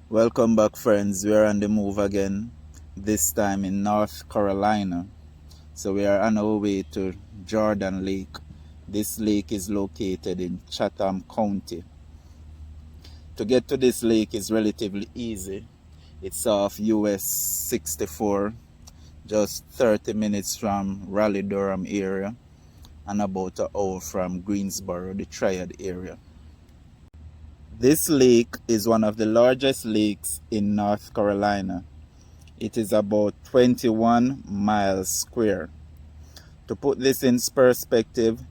Welcome back, friends. We are on the move again, this time in North Carolina. So we are on our way to Jordan Lake. This lake is located in Chatham County. To get to this lake is relatively easy. It's off US 64, just 30 minutes from Raleigh-Durham area and about an hour from Greensboro, the Triad area. This lake is one of the largest lakes in North Carolina. It is about 21 miles square. To put this in perspective,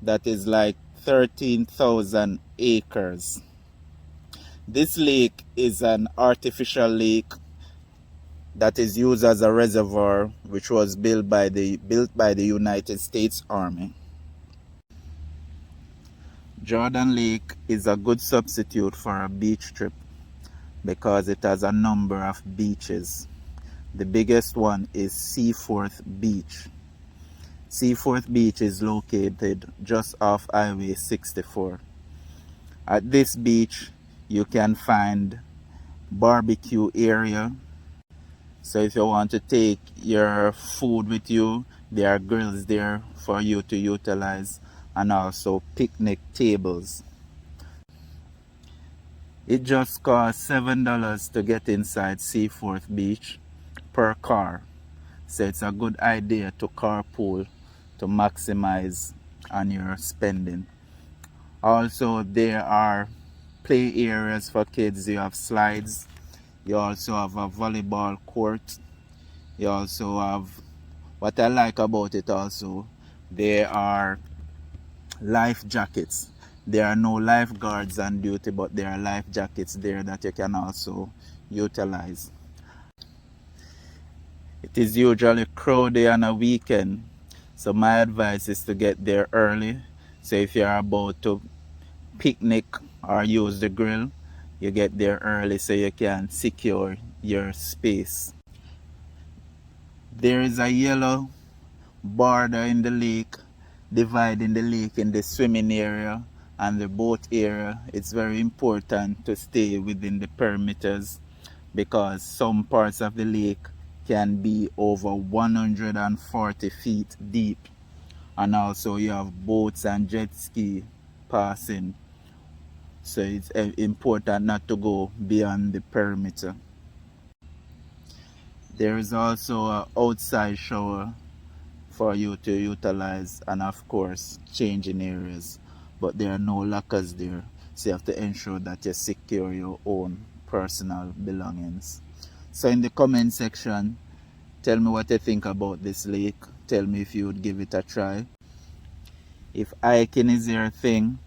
that is like 13,000 acres. This lake is an artificial lake that is used as a reservoir, which was built by the United States Army. Jordan Lake is a good substitute for a beach trip because it has a number of beaches. The biggest one is Seaforth Beach. Seaforth Beach is located just off Highway 64. At this beach, you can find barbecue area. So if you want to take your food with you, there are grills there for you to utilize, and also picnic tables. It just costs $7 to get inside Seaforth Beach per car. So it's a good idea to carpool to maximize on your spending. Also, there are play areas for kids. You have slides. You also have a volleyball court. You also have, what I like about it also, there are life jackets. There are no lifeguards on duty, but there are life jackets there that you can also utilize. It is usually crowded on a weekend, so my advice is to get there early. So if you're about to picnic or use the grill, you get there early so you can secure your space. There is a yellow border in the lake, dividing the lake in the swimming area and the boat area. It's very important to stay within the perimeters because some parts of the lake can be over 140 feet deep, and also you have boats and jet ski passing, so it's important not to go beyond the perimeter. There is also an outside shower for you to utilize, and of course changing areas, but there are no lockers there, so you have to ensure that you secure your own personal belongings. So in the comment section, tell me what you think about this lake. Tell me if you would give it a try. If hiking is your thing,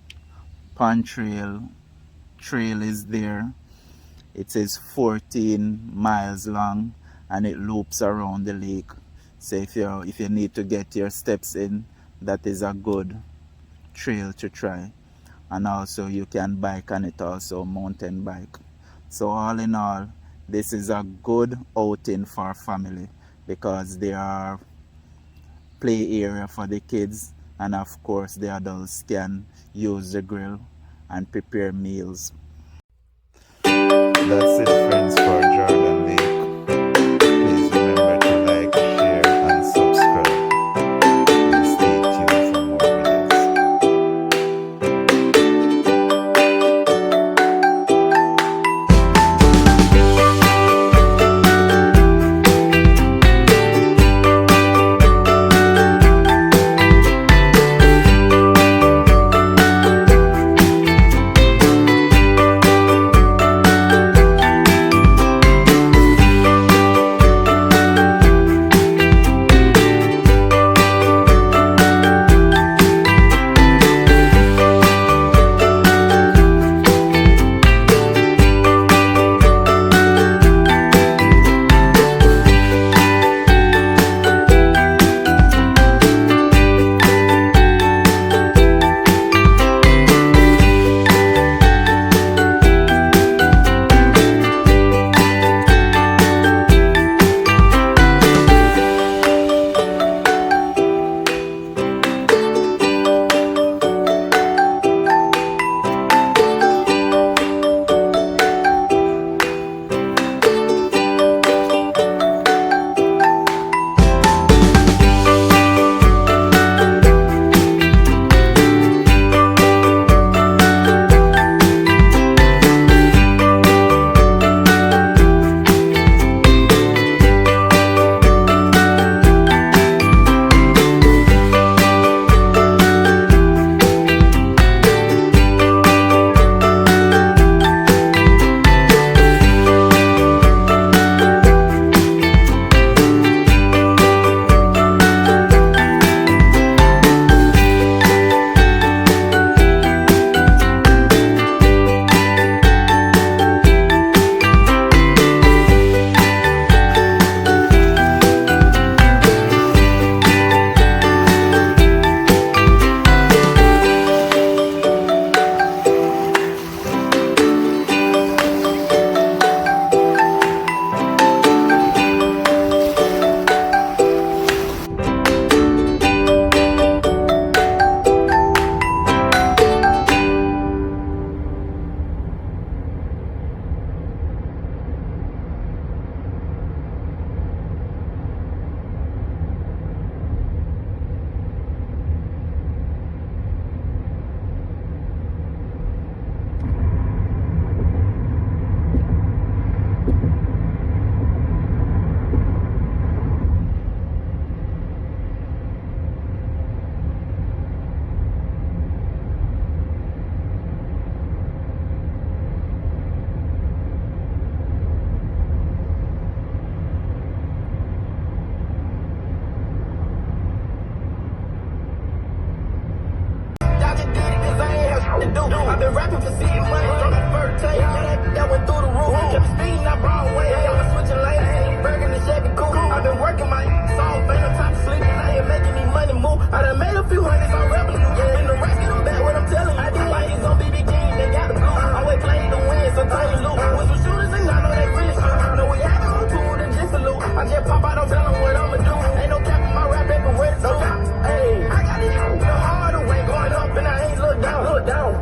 Pond Trail is there. It is 14 miles long and it loops around the lake. So if you need to get your steps in, that is a good trail to try. And also you can bike on it, also mountain bike. So all in all, this is a good outing for family because there are play area for the kids, and of course the adults can use the grill and prepare meals. That's it, friends, for Jordan Lake. Please remember to like, share, and subscribe. And stay tuned for more videos. down.